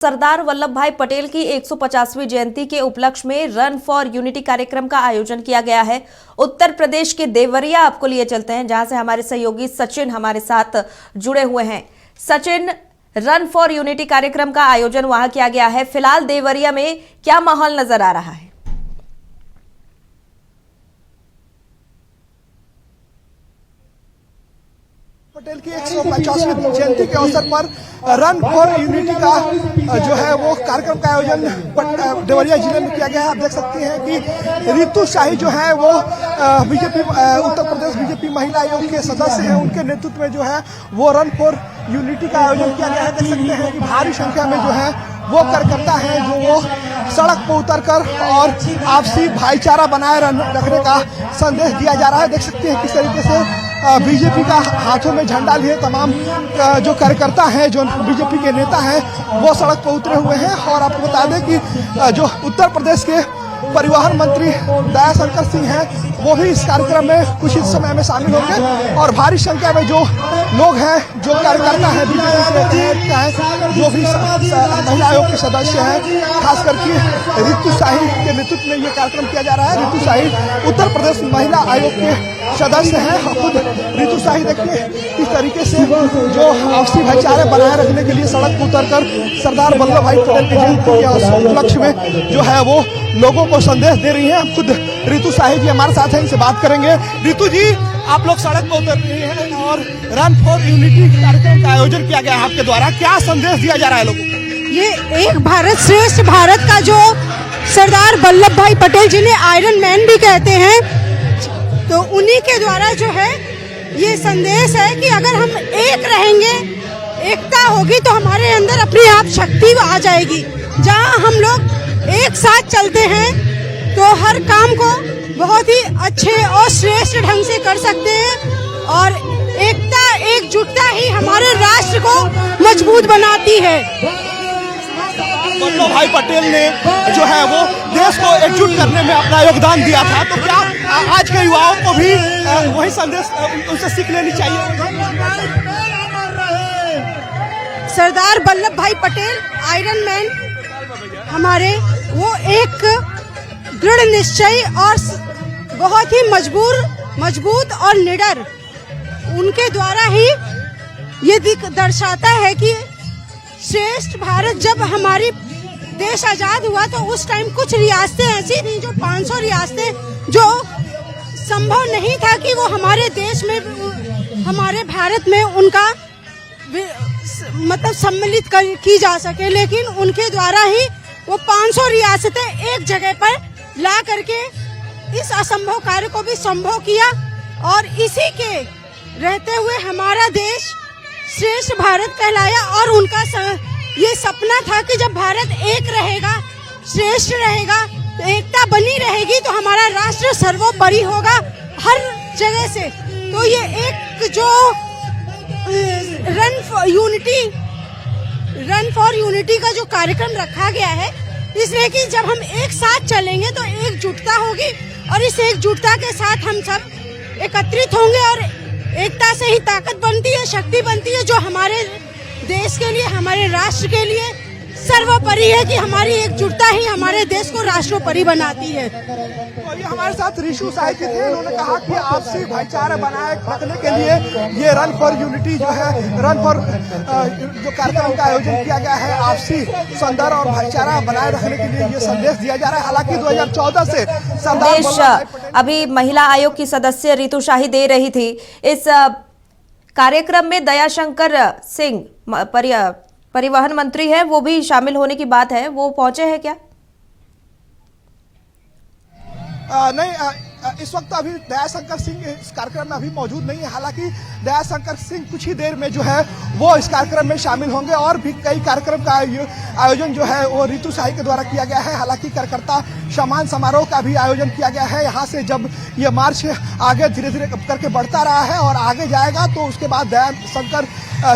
सरदार वल्लभ भाई पटेल की 150वीं जयंती के उपलक्ष्य में रन फॉर यूनिटी कार्यक्रम का आयोजन किया गया है। उत्तर प्रदेश के देवरिया आपको लिए चलते हैं, जहां से हमारे सहयोगी सचिन हमारे साथ जुड़े हुए हैं। सचिन, रन फॉर यूनिटी कार्यक्रम का आयोजन वहां किया गया है। फिलहाल देवरिया में क्या माहौल नजर आ रहा है? पटेल की 150वीं जयंती के अवसर पर रन फॉर यूनिटी का जो है वो कार्यक्रम का आयोजन देवरिया जिले में किया गया है। आप देख सकते हैं कि रितु शाही जो है वो बीजेपी उत्तर प्रदेश बीजेपी महिला आयोग के सदस्य हैं, उनके नेतृत्व में जो है वो रन फॉर यूनिटी का आयोजन किया गया है। देख सकते हैं कि भारी संख्या में जो है वो कार्यकर्ता है जो वो सड़क पर उतरकर और आपसी भाईचारा बनाए रखने का संदेश दिया जा रहा है। देख सकते हैं किस तरीके से बीजेपी का हाथों में झंडा लिए तमाम जो कार्यकर्ता हैं, जो बीजेपी के नेता हैं, वो सड़क पर उतरे हुए हैं। और आपको बता दें कि जो उत्तर प्रदेश के परिवहन मंत्री दयाशंकर सिंह हैं, वो भी इस कार्यक्रम में कुछ ही समय में शामिल होंगे। और भारी संख्या में जो लोग हैं, जो कार्यकर्ता हैं, बीजेपी के जो भी महिला आयोग के सदस्य हैं, खास करके रितु शाही के नेतृत्व में ये कार्यक्रम किया जा रहा है। रितु शाही उत्तर प्रदेश महिला आयोग के सदस्य हैं। खुद रितु शाही देखिए किस तरीके से जो आपसी भाईचारे बनाए रखने के लिए सड़क पर उतरकर सरदार वल्लभ भाई पटेल की जयंती के उपलक्ष्य में जो है वो लोगों को संदेश दे रही हैं। खुद रितु शाही जी हमारे साथ हैं, इनसे बात करेंगे। रितु जी, आप लोग सड़क पर उतर रहे हैं और रन फॉर यूनिटी कार्यक्रम का आयोजन किया गया है आपके द्वारा, क्या संदेश दिया जा रहा है लोगों को? ये एक भारत श्रेष्ठ भारत का जो सरदार वल्लभ भाई पटेल जिन्हें आयरन मैन भी कहते हैं, तो उन्हीं के द्वारा जो है ये संदेश है कि अगर हम एक रहेंगे, एकता होगी तो हमारे अंदर अपने आप शक्ति आ जाएगी। जहाँ हम लोग एक साथ चलते हैं तो हर काम को बहुत ही अच्छे और श्रेष्ठ ढंग से कर सकते हैं। और एकता, एकजुटता ही हमारे राष्ट्र को मजबूत बनाती है। वल्लभ भाई पटेल ने जो है वो देश को एकजुट करने में अपना योगदान दिया था, तो क्या आज के युवाओं को भी वही संदेश उनसे सीख लेनी चाहिए? सरदार वल्लभ भाई पटेल आयरन मैन हमारे, वो एक दृढ़ निश्चयी और बहुत ही मजबूत और निडर, उनके द्वारा ही ये दर्शाता है कि श्रेष्ठ भारत, जब हमारी देश आजाद हुआ तो उस टाइम कुछ रियासतें ऐसी थी, जो 500 रियासतें, जो संभव नहीं था कि वो हमारे देश में, हमारे भारत में उनका मतलब सम्मिलित की जा सके। लेकिन उनके द्वारा ही वो 500 रियासतें एक जगह पर ला करके इस असंभव कार्य को भी संभव किया। और इसी के रहते हुए हमारा देश श्रेष्ठ भारत कहलाया। और उनका ये सपना था कि जब भारत एक रहेगा, श्रेष्ठ रहेगा, तो एकता बनी रहेगी, तो हमारा राष्ट्र सर्वोपरि होगा हर जगह से। तो ये एक जो रन फॉर यूनिटी का जो कार्यक्रम रखा गया है, इसलिए कि जब हम एक साथ चलेंगे तो एकजुटता होगी, और इस एकजुटता के साथ हम सब एकत्रित होंगे। और एकता से ही ताकत बनती है, शक्ति बनती है, जो हमारे देश के लिए, हमारे राष्ट्र के लिए सर्वोपरि है। कि हमारी एकजुटता ही हमारे देश को राष्ट्रोपरि बनाती है। और ये हमारे साथ रितु शाही जी थे, उन्होंने कहा कि आपसी भाईचारा बनाए रखने के लिए ये रन फॉर यूनिटी जो है, रन फॉर जो कार्यक्रम का आयोजन किया गया है, आपसी सौंदर्य और भाईचारा बनाए रखने के लिए ये संदेश दिया जा रहा है। हालांकि 2014 से संदेश अभी महिला आयोग की सदस्य रितु शाही दे रही थी। इस कार्यक्रम में दयाशंकर सिंह परिवहन मंत्री है, वो भी शामिल होने की बात है, वो पहुंचे हैं क्या? नहीं, इस वक्त अभी दयाशंकर सिंह इस कार्यक्रम में अभी मौजूद नहीं है। हालांकि दयाशंकर सिंह कुछ ही देर में जो है वो इस कार्यक्रम में शामिल होंगे। और भी कई कार्यक्रम का आयोजन जो है वो रितु शाही के द्वारा किया गया है। हालांकि कार्यकर्ता सम्मान समारोह का भी आयोजन किया गया है। यहाँ से जब ये मार्च आगे धीरे धीरे करके बढ़ता रहा है और आगे जाएगा, तो उसके बाद दयाशंकर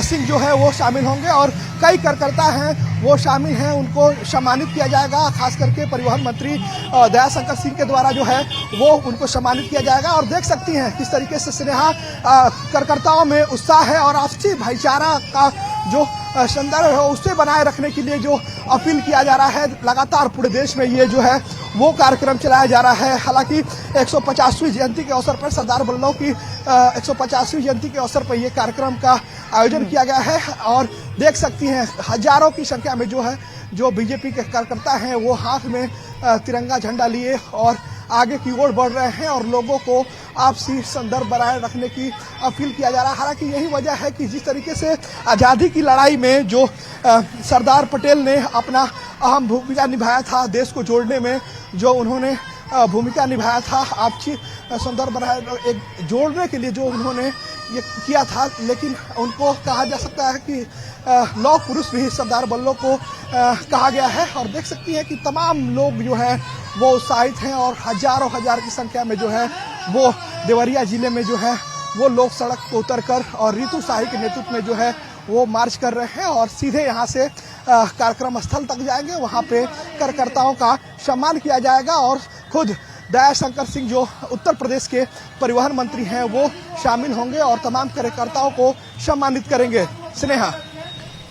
सिंह जो है वो शामिल होंगे। और कई कार्यकर्ता हैं वो शामिल हैं, उनको सम्मानित किया जाएगा। खास करके परिवहन मंत्री दयाशंकर सिंह के द्वारा जो है वो उनको सम्मानित किया जाएगा। और देख सकती हैं किस तरीके से स्नेहा कार्यकर्ताओं में उत्साह है और आपसी भाईचारा का जो संदर्भ है उसे बनाए रखने के लिए जो अपील किया जा रहा है, लगातार पूरे देश में ये जो है वो कार्यक्रम चलाया जा रहा है। हालांकि 150वीं जयंती के अवसर पर सरदार वल्लभ की 150वीं जयंती के अवसर पर यह कार्यक्रम का आयोजन किया गया है और देख सकती हैं हजारों की संख्या में जो है जो बीजेपी के कार्यकर्ता हैं वो हाथ में तिरंगा झंडा लिए और आगे की ओर बढ़ रहे हैं और लोगों को आपसी संदर्भ बनाए रखने की अपील किया जा रहा है। हालांकि यही वजह है कि जिस तरीके से आज़ादी की लड़ाई में जो सरदार पटेल ने अपना अहम भूमिका निभाया था, देश को जोड़ने में जो उन्होंने भूमिका निभाया था, आपसी संदर्भ बनाए एक जोड़ने के लिए जो उन्होंने ये किया था, लेकिन उनको कहा जा सकता है कि लौह पुरुष भी सरदार वल्लभ को कहा गया है। और देख सकती हैं कि तमाम लोग जो है वो उत्साहित हैं और हजारों हजार की संख्या में जो है वो देवरिया जिले में जो है वो लोग सड़क पर उतरकर और रितु शाही के नेतृत्व में जो है वो मार्च कर रहे हैं और सीधे यहाँ से कार्यक्रम स्थल तक जाएंगे। वहाँ पे कार्यकर्ताओं का सम्मान किया जाएगा और खुद दयाशंकर सिंह जो उत्तर प्रदेश के परिवहन मंत्री हैं वो शामिल होंगे और तमाम कार्यकर्ताओं को सम्मानित करेंगे। स्नेहा।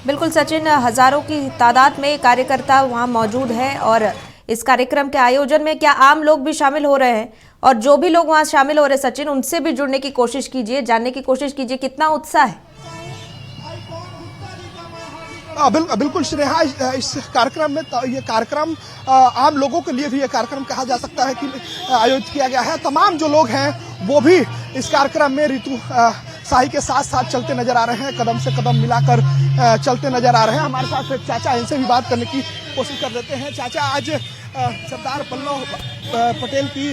बिल्कुल सचिन, हजारों की तादाद में कार्यकर्ता वहां मौजूद है और इस कार्यक्रम के आयोजन में क्या आम लोग भी शामिल हो रहे हैं? और जो भी लोग वहां शामिल हो रहे हैं सचिन, उनसे भी जुड़ने की कोशिश कीजिए, जानने की कोशिश कीजिए कितना उत्साह है। बिल्कुल स्नेहा, इस कार्यक्रम में ये कार्यक्रम आम लोगों के लिए भी ये कार्यक्रम कहा जा सकता है कि आयोजित किया गया है। तमाम जो लोग हैं वो भी इस कार्यक्रम में रितु शाही के साथ साथ चलते नजर आ रहे हैं, कदम से कदम मिलाकर चलते नजर आ रहे हैं। हमारे साथ एक चाचा, इनसे भी बात करने की कोशिश कर देते हैं। चाचा, आज सरदार वल्लभ पटेल की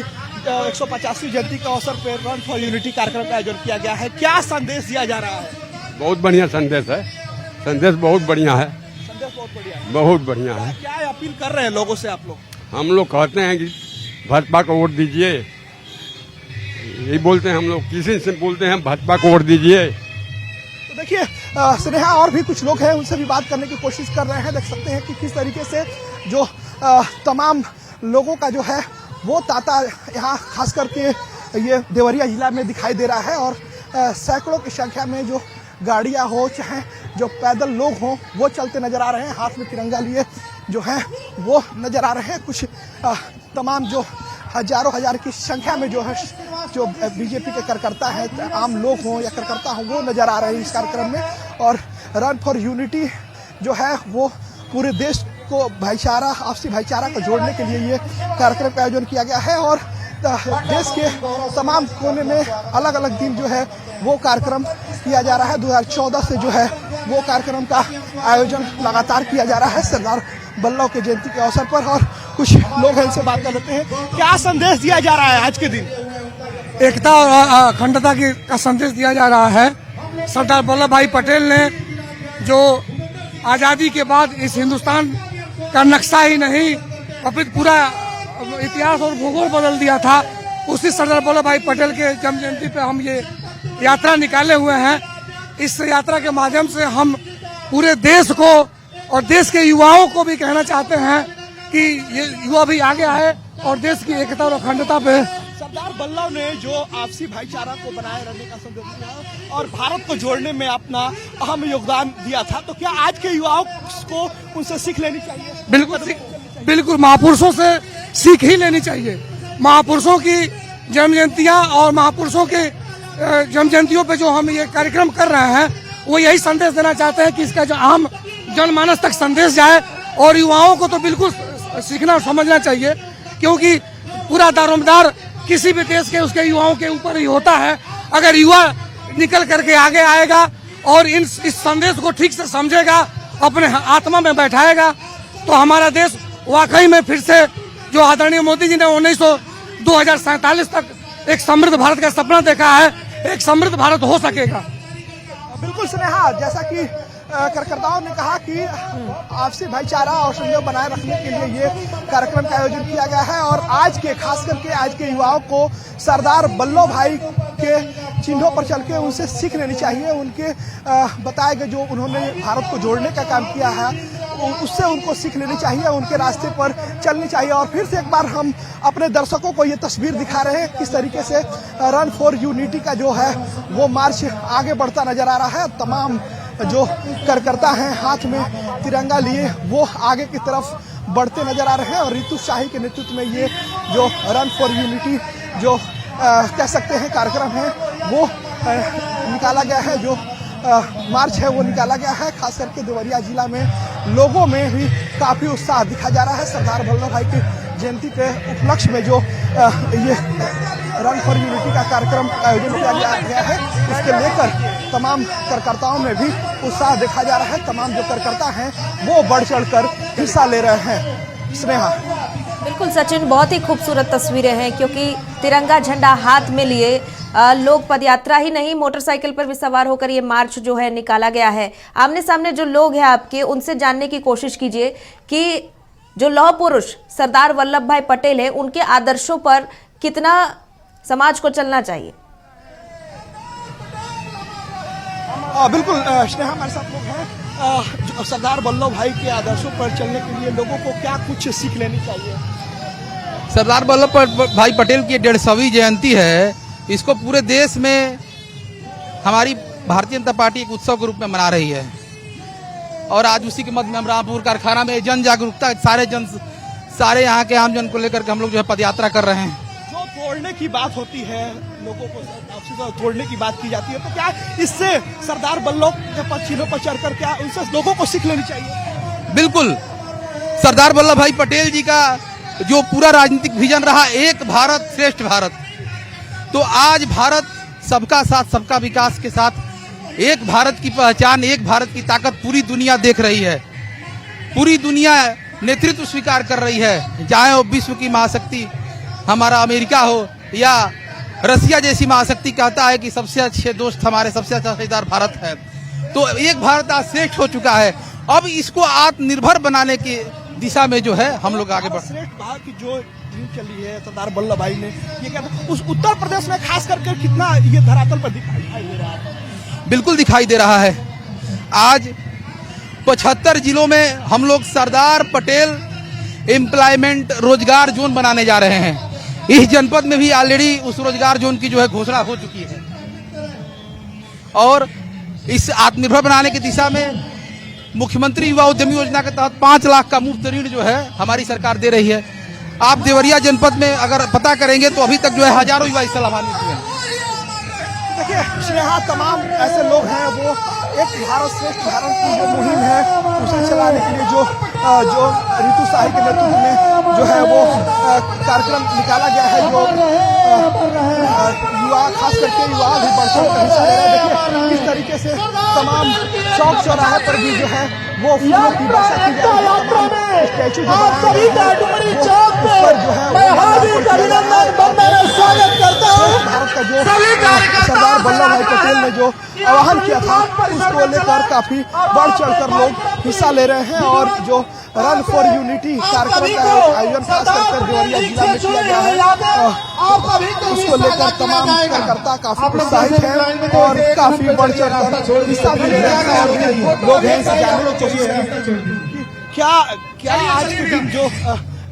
150वीं जयंती के अवसर पर रन फॉर यूनिटी कार्यक्रम का आयोजन किया गया है, क्या संदेश दिया जा रहा है? बहुत बढ़िया संदेश है, संदेश बहुत बढ़िया है, संदेश बहुत बढ़िया है, बहुत बढ़िया है। क्या अपील कर रहे हैं लोगों से आप लोग? हम लोग कहते हैं कि भाजपा को वोट दीजिए, यही बोलते हैं हम लोग, किसी से बोलते हैं भाजपा को वोट दीजिए। तो देखिए स्नेहा, और भी कुछ लोग हैं, उनसे भी बात करने की कोशिश कर रहे हैं। देख सकते हैं कि किस तरीके से जो तमाम लोगों का जो है वो तांता यहाँ खास करके ये देवरिया जिला में दिखाई दे रहा है और सैकड़ों की संख्या में जो गाड़ियाँ हो चाहे जो पैदल लोग हों वो चलते नजर आ रहे हैं, हाथ में तिरंगा लिए जो हैं वो नजर आ रहे हैं। कुछ तमाम जो हजारों हजार की संख्या में जो है जो बीजेपी के कार्यकर्ता हैं, आम लोग हों या कार्यकर्ता हों, वो नजर आ रहे हैं इस कार्यक्रम में। और रन फॉर यूनिटी जो है वो पूरे देश को भाईचारा, आपसी भाईचारा को जोड़ने के लिए ये कार्यक्रम का आयोजन किया गया है और देश के तमाम कोने में अलग अलग दिन जो है वो कार्यक्रम किया जा रहा है। 2014 से जो है वो कार्यक्रम का आयोजन लगातार किया जा रहा है सरदार वल्लभ के जयंती के अवसर पर। और कुछ लोग हैं, इनसे बात कर लेते हैं। क्या संदेश दिया जा रहा है आज के दिन? एकता और अखंडता का संदेश दिया जा रहा है। सरदार वल्लभ भाई पटेल ने जो आज़ादी के बाद इस हिंदुस्तान का नक्शा ही नहीं अपितु पूरा इतिहास और भूगोल बदल दिया था, उसी सरदार वल्लभ भाई पटेल के जन्म जयंती पे हम ये यात्रा निकाले हुए हैं। इस यात्रा के माध्यम से हम पूरे देश को और देश के युवाओं को भी कहना चाहते हैं कि ये युवा भी आगे आए और देश की एकता और अखंडता पे। सरदार वल्लभ ने जो आपसी भाईचारा को बनाए रखने का संदेश दिया और भारत को जोड़ने में अपना अहम योगदान दिया था, तो क्या आज के युवाओं को उनसे सीख लेनी चाहिए? बिल्कुल महापुरुषों से सीख ही लेनी चाहिए। महापुरुषों की जन्म जयंतियाँ और महापुरुषों के जन्म जयंतियों पे जो हम ये कार्यक्रम कर रहे हैं वो यही संदेश देना चाहते हैं कि इसका जो आम जनमानस तक संदेश जाए और युवाओं को तो बिल्कुल सीखना और समझना चाहिए, क्योंकि पूरा दारोमदार किसी भी देश के उसके युवाओं के ऊपर ही होता है। अगर युवा निकल करके आगे आएगा और इस संदेश को ठीक से समझेगा, अपने आत्मा में बैठाएगा, तो हमारा देश वाकई में फिर से जो आदरणीय मोदी जी ने 2047 तक एक समृद्ध भारत का सपना देखा है, एक समृद्ध भारत हो सकेगा। बिल्कुल स्नेहा, जैसा कि कार्यकर्ताओं ने कहा कि आपसी भाईचारा और संयोग बनाए रखने के लिए ये कार्यक्रम का आयोजन किया गया है और आज के खास करके आज के युवाओं को सरदार वल्लभ भाई के चिन्हों पर चल के उनसे सीख लेनी चाहिए। उनके बताए गए जो उन्होंने भारत को जोड़ने का काम किया है उससे उनको सीख लेनी चाहिए, उनके रास्ते पर चलनी चाहिए। और फिर से एक बार हम अपने दर्शकों को ये तस्वीर दिखा रहे हैं किस तरीके से रन फॉर यूनिटी का जो है वो मार्च आगे बढ़ता नजर आ रहा है। तमाम जो कार्यकर्ता हैं हाथ में तिरंगा लिए वो आगे की तरफ बढ़ते नजर आ रहे हैं और रितु शाही के नेतृत्व में ये जो रन फॉर यूनिटी जो कह सकते हैं कार्यक्रम है वो निकाला गया है, जो मार्च है वो निकाला गया है। खास करके देवरिया जिला में लोगों में भी काफी उत्साह दिखा जा रहा है। सरदार वल्लभ भाई की जयंती के उपलक्ष्य में जो ये रन फॉर यूनिटी का कार्यक्रम आयोजन किया गया है उसके लेकर तमाम कार्यकर्ताओं में भी उत्साह देखा जा रहा है। तमाम जो कार्यकर्ता हैं वो बढ़ चढ़कर हिस्सा ले रहे हैं। स्नेहा, बिल्कुल सचिन, बहुत ही खूबसूरत तस्वीरें हैं क्योंकि तिरंगा झंडा हाथ में लिए लोग पदयात्रा ही नहीं मोटरसाइकिल पर भी सवार होकर ये मार्च जो है निकाला गया है। आमने सामने जो लोग हैं आपके, उनसे जानने की कोशिश कीजिए कि जो लौह पुरुष सरदार वल्लभ भाई पटेल है उनके आदर्शों पर कितना समाज को चलना चाहिए। बिल्कुल स्नेहा, हमारे साथ लोग हैं। सरदार वल्लभ भाई के आदर्शों पर चलने के लिए लोगों को क्या कुछ सीख लेनी चाहिए? सरदार वल्लभ भाई पटेल की 150वीं जयंती है, इसको पूरे देश में हमारी भारतीय जनता पार्टी एक उत्सव के रूप में मना रही है और आज उसी के मध्य में हम रामपुर कारखाना में जन जागरूकता सारे यहाँ के आम जन को लेकर के हम लोग जो है पदयात्रा कर रहे हैं। जो तोड़ने की बात होती है, लोगों को आपसी तोड़ने की बात की जाती है, तो क्या इससे सरदार वल्लभ के पक्षियों पर चढ़कर क्या उनसे लोगों को सीख लेनी चाहिए? बिल्कुल, सरदार वल्लभ भाई पटेल जी का जो पूरा राजनीतिक विजन रहा एक भारत श्रेष्ठ भारत, तो आज भारत सबका साथ सबका विकास के साथ एक भारत की पहचान, एक भारत की ताकत पूरी दुनिया देख रही है। पूरी दुनिया नेतृत्व स्वीकार कर रही है, चाहे वो विश्व की महाशक्ति हमारा अमेरिका हो या रसिया जैसी महाशक्ति कहता है कि सबसे अच्छे दोस्त हमारे सबसे अच्छा साझेदार भारत है। तो एक भारत आज श्रेष्ठ हो चुका है। अब इसको आत्मनिर्भर बनाने की दिशा में जो है हम लोग आगे बढ़। श्रेष्ठ भारत की जो चली है सरदार वल्लभ भाई ने, ये क्या उस उत्तर प्रदेश में खास करके कितना ये धरातल पर दिखाई दे रहा है? बिल्कुल दिखाई दे रहा है। आज 75 जिलों में हम लोग सरदार पटेल एम्प्लॉयमेंट रोजगार जोन बनाने जा रहे हैं। इस जनपद में भी ऑलरेडी उस रोजगार जोन की जो है घोषणा हो चुकी है और इस आत्मनिर्भर बनाने की दिशा में मुख्यमंत्री युवा उद्यमी योजना के तहत 5 लाख का मुफ्त ऋण जो है हमारी सरकार दे रही है। आप देवरिया जनपद में अगर पता करेंगे तो अभी तक जो है हजारों युवा इससे लाभान्वित हुए हैं। देखिए यहाँ तमाम ऐसे लोग हैं वो एक भारत श्रेष्ठ भारत की जो मुहिम है उसे चलाने के लिए जो रितु शाही के नेतृत्व में जो है वो कार्यक्रम निकाला गया है। जो युवा खास करके युवा भी बढ़ चढ़ कर हिस्सा ले रहे हैं। देखिए किस तरीके से तमाम चौक चौराहे पर भी जो है वो फूलों की वर्षा की जा रही है। स्टैचू जो भारत का जो सरदार वल्लभ भाई पटेल ने जो आह्वान किया था उसको लेकर काफी बढ़ चढ़कर लोग हिस्सा ले रहे हैं और जो रन फॉर यूनिटी कार्यक्रम का आयोजन खास करके देवरिया जिला में किया गया है उसको लेकर तमाम कार्यकर्ता काफी उत्साहित हैं और काफी बढ़ चढ़कर हिस्सा भी ले रहे हैं और लोग हैं जानने के लिए क्या आज के दिन जो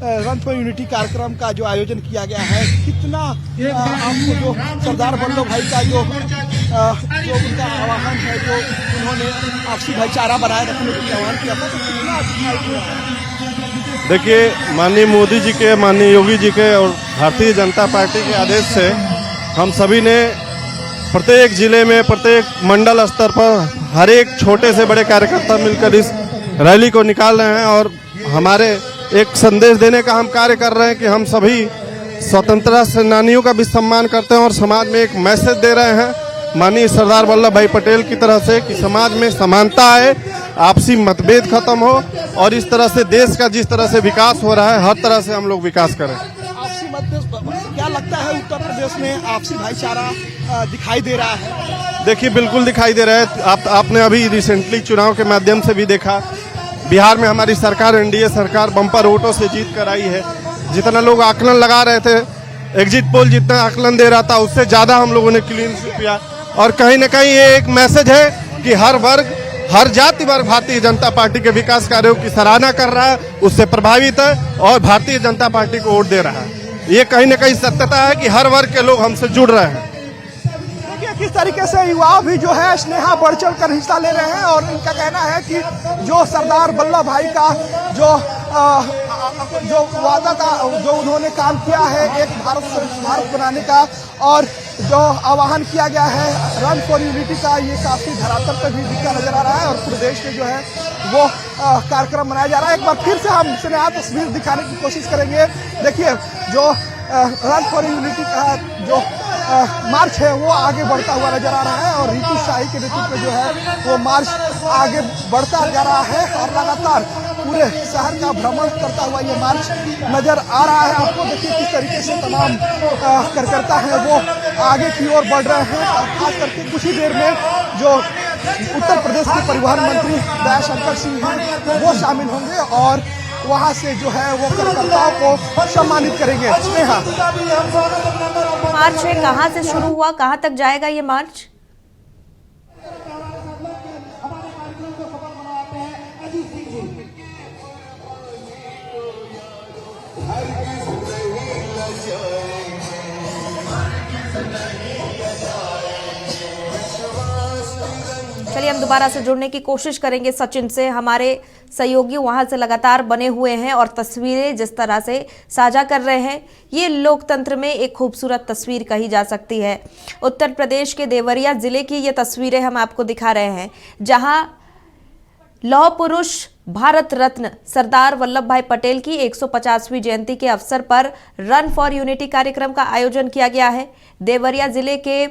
रन फॉर यूनिटी कार्यक्रम का जो आयोजन किया गया है कितना आपको जो सरदार वल्लभ भाई का जो उनका आह्वान है जो उन्होंने आपसी भाईचारा बनाए रखने के लिए आह्वान किया था तो कितना दिखाई दिया है? देखिए, माननीय मोदी जी के, माननीय योगी जी के और भारतीय जनता पार्टी के आदेश से हम सभी ने प्रत्येक जिले में प्रत्येक मंडल स्तर पर हर एक छोटे से बड़े कार्यकर्ता मिलकर इस रैली को निकाल रहे हैं और हमारे एक संदेश देने का हम कार्य कर रहे हैं कि हम सभी स्वतंत्रता सेनानियों का भी सम्मान करते हैं और समाज में एक मैसेज दे रहे हैं माननीय सरदार वल्लभ भाई पटेल की तरह से कि समाज में समानता आए, आपसी मतभेद खत्म हो और इस तरह से देश का जिस तरह से विकास हो रहा है हर तरह से हम लोग विकास करें। आपसी मतभेद क्या लगता है उत्तर प्रदेश में आपसी भाईचारा दिखाई दे रहा है? देखिए, बिल्कुल दिखाई दे रहा है। आपने अभी रिसेंटली चुनाव के माध्यम से भी देखा, बिहार में हमारी सरकार एनडीए सरकार बम्पर वोटों से जीत कर आई है। जितना लोग आकलन लगा रहे थे, एग्जिट पोल जितना आकलन दे रहा था उससे ज्यादा हम लोगों ने क्लीन स्वीप किया और कहीं न कहीं ये एक मैसेज है कि हर वर्ग, हर जाति वर्ग भारतीय जनता पार्टी के विकास कार्यों की सराहना कर रहा है, उससे प्रभावित है और भारतीय जनता पार्टी को वोट दे रहा है। ये कहीं न कहीं सत्यता है कि हर वर्ग के लोग हमसे जुड़ रहे हैं। देखिए किस तरीके से युवा भी जो है स्नेहा बढ़ चढ़ कर हिस्सा ले रहे हैं और इनका कहना है कि जो सरदार वल्लभ भाई का जो वादा का जो उन्होंने काम किया है एक भारत श्रेष्ठ भारत बनाने का और जो आह्वान किया गया है रन फॉर यूनिटी का, ये काफी धरातल पर भी दिखा नजर आ रहा है और पूरे देश में जो है वो कार्यक्रम मनाया जा रहा है। एक बार फिर से हम स्नेहा तस्वीर दिखाने की कोशिश करेंगे। देखिए जो रन फॉर यूनिटी का जो मार्च है वो आगे बढ़ता हुआ नजर आ रहा है और रितु शाही के नेतृत्व में जो है वो मार्च आगे बढ़ता जा रहा है और लगातार पूरे शहर का भ्रमण करता हुआ ये मार्च नजर आ रहा है आपको। देखिए किस तरीके से तमाम कार्यकर्ता हैं वो आगे की ओर बढ़ रहे हैं और खास करके कुछ ही देर में जो उत्तर प्रदेश के परिवहन मंत्री दयाशंकर सिंह हैं वो शामिल होंगे और वहां से जो है वो कार्यकर्ताओं को सम्मानित करेंगे। स्नेहा, मार्च है कहां से शुरू हुआ, कहां तक जाएगा ये मार्च? चलिए हम दोबारा से जुड़ने की कोशिश करेंगे सचिन से। हमारे सहयोगी वहां से लगातार बने हुए हैं और तस्वीरें जिस तरह से साझा कर रहे हैं, ये लोकतंत्र में एक खूबसूरत तस्वीर कही जा सकती है। उत्तर प्रदेश के देवरिया जिले की ये तस्वीरें हम आपको दिखा रहे हैं, जहां लौह पुरुष भारत रत्न सरदार वल्लभ भाई पटेल की 150वीं जयंती के अवसर पर रन फॉर यूनिटी कार्यक्रम का आयोजन किया गया है। देवरिया जिले के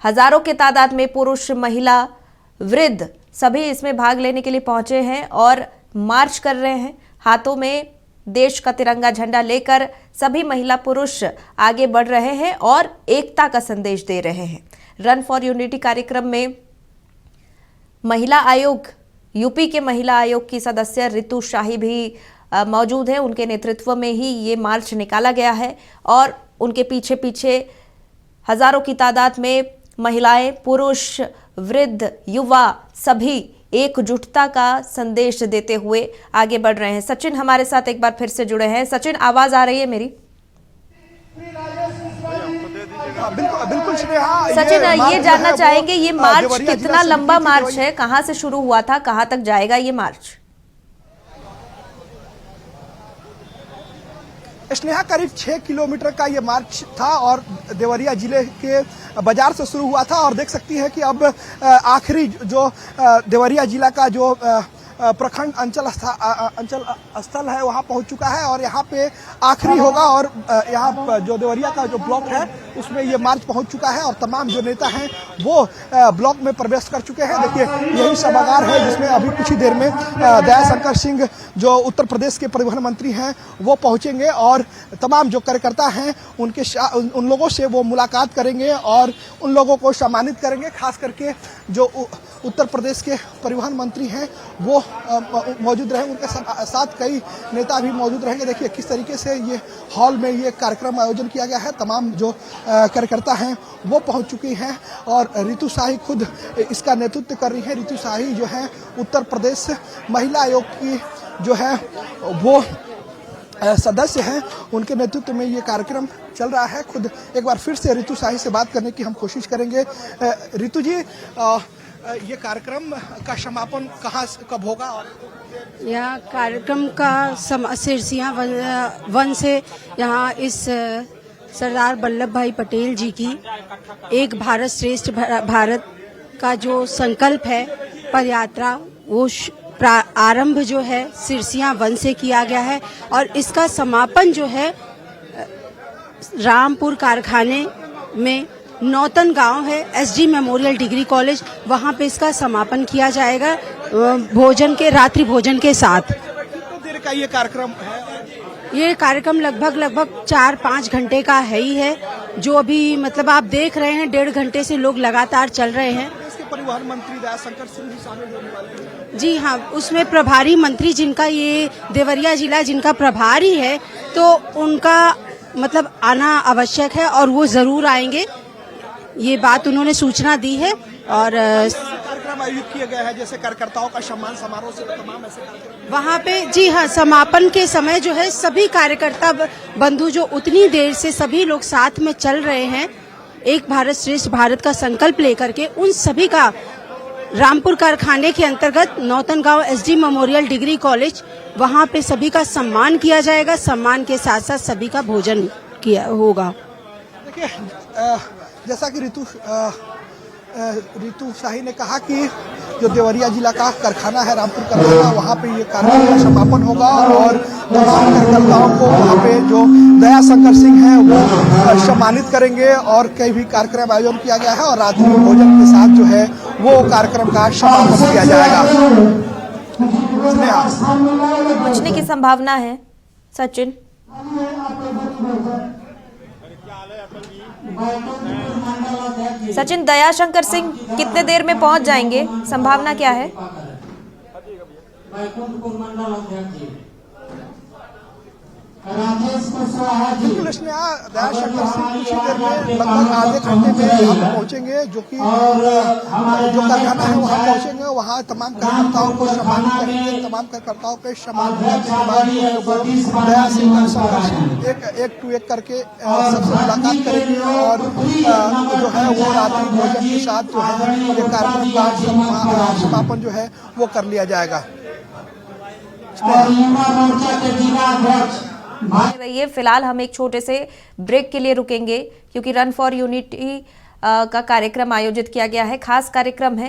हजारों की तादाद में पुरुष, महिला, वृद्ध सभी इसमें भाग लेने के लिए पहुंचे हैं और मार्च कर रहे हैं। हाथों में देश का तिरंगा झंडा लेकर सभी महिला पुरुष आगे बढ़ रहे हैं और एकता का संदेश दे रहे हैं। रन फॉर यूनिटी कार्यक्रम में महिला आयोग, यूपी के महिला आयोग की सदस्य रितु शाही भी मौजूद है। उनके नेतृत्व में ही ये मार्च निकाला गया है और उनके पीछे पीछे हजारों की तादाद में महिलाएं, पुरुष, वृद्ध, युवा सभी एकजुटता का संदेश देते हुए आगे बढ़ रहे हैं। सचिन हमारे साथ एक बार फिर से जुड़े हैं। सचिन, आवाज आ रही है मेरी? बिल्कुल स्नेहा, सचिन ये जानना चाहेंगे ये मार्च कितना लंबा मार्च है, कहां से शुरू हुआ था, कहां तक जाएगा ये मार्च? स्नेहा करीब 6 किलोमीटर का ये मार्च था और देवरिया जिले के बाजार से शुरू हुआ था और देख सकती है कि अब आखिरी जो देवरिया जिला का जो प्रखंड अंचल स्थल है वहां पहुंच चुका है और यहां पे आखिरी होगा और यहां जो देवरिया का जो ब्लॉक है उसमें ये मार्च पहुंच चुका है और तमाम जो नेता हैं वो ब्लॉक में प्रवेश कर चुके हैं। देखिए यही सभागार है जिसमें अभी कुछ ही देर में दयाशंकर सिंह जो उत्तर प्रदेश के परिवहन मंत्री हैं वो पहुंचेंगे और तमाम जो कार्यकर्ता हैं उन लोगों से वो मुलाकात करेंगे और उन लोगों को सम्मानित करेंगे। खास करके जो उत्तर प्रदेश के परिवहन मंत्री हैं वो मौजूद रहेंगे, उनके साथ कई नेता भी मौजूद रहेंगे। देखिए किस तरीके से ये हॉल में ये कार्यक्रम आयोजन किया गया है। तमाम जो कार्यकर्ता हैं वो पहुंच चुकी हैं और रितु शाही खुद इसका नेतृत्व कर रही है। रितु शाही जो है उत्तर प्रदेश महिला आयोग की जो है वो सदस्य हैं, उनके नेतृत्व में ये कार्यक्रम चल रहा है। खुद एक बार फिर से रितु शाही से बात करने की हम कोशिश करेंगे। रितु जी, ये कार्यक्रम का समापन कब होगा? और यह कार्यक्रम का सिरसिया वन से यहाँ इस सरदार वल्लभ भाई पटेल जी की एक भारत श्रेष्ठ भारत का जो संकल्प है पदयात्रा वो आरंभ जो है सिरसिया वन से किया गया है और इसका समापन जो है रामपुर कारखाने में नौतन गांव है, एसडी मेमोरियल डिग्री कॉलेज, वहां पे इसका समापन किया जाएगा भोजन के रात्रि भोजन के साथ। कितनी देर का ये कार्यक्रम है? ये कार्यक्रम लगभग 4-5 घंटे का है ही है, जो अभी मतलब आप देख रहे हैं 1.5 घंटे से लोग लगातार चल रहे हैं। इसके परिवहन मंत्री दयाशंकर सिंह भी शामिल होने वाले हैं। जी हाँ, उसमें प्रभारी मंत्री जिनका ये देवरिया जिला जिनका प्रभारी है तो उनका मतलब आना आवश्यक है और वो जरूर आएंगे, ये बात उन्होंने सूचना दी है। और कार्यक्रम आयोजित किया गया है जैसे कार्यकर्ताओं का सम्मान समारोह से तमाम ऐसे वहाँ पे जी हाँ, समापन के समय जो है सभी कार्यकर्ता बंधु जो उतनी देर से सभी लोग साथ में चल रहे हैं एक भारत श्रेष्ठ भारत का संकल्प लेकर के उन सभी का रामपुर कारखाने के अंतर्गत नौतन गांव एसडी मेमोरियल डिग्री कॉलेज, वहां पे सभी का सम्मान किया जाएगा। सम्मान के साथ साथ सभी का भोजन किया होगा। देखिए, जैसा कि रितु शाही ने कहा कि जो देवरिया जिला का कारखाना है रामपुर कारखाना, वहाँ पे ये कार्यक्रम का समापन होगा और तमाम कार्यकर्ताओं को वहाँ पे जो दया शंकर सिंह हैं वो सम्मानित करेंगे और कई भी कार्यक्रम आयोजन किया गया है और रात्रि भोजन के साथ जो है वो कार्यक्रम का समापन किया जाएगा। पहुंचने की संभावना है सचिन? सचिन, दयाशंकर सिंह कितने देर में पहुंच जाएंगे, संभावना क्या है? बिल्कुल स्नेहा, दयाशंकर सिंह कुछ ही देर में लगभग आधे घंटे में यहाँ पे पहुंचेंगे, जो कि जो कारखाना है वहाँ पहुंचेंगे। वहाँ तमाम कार्यकर्ताओं को सम्मानित करेंगे। तमाम कार्यकर्ताओं के सम्मान करने के बाद दयाशंकर सिंह एक टू एक करके सबसे मुलाकात करेंगे और जो है वो रात्रि भोजन के साथ जो है ये कार्यक्रम का समापन जो है वो कर लिया जाएगा। रहिए, फिलहाल हम एक छोटे से ब्रेक के लिए रुकेंगे क्योंकि रन फॉर यूनिटी का कार्यक्रम आयोजित किया गया है। खास कार्यक्रम है।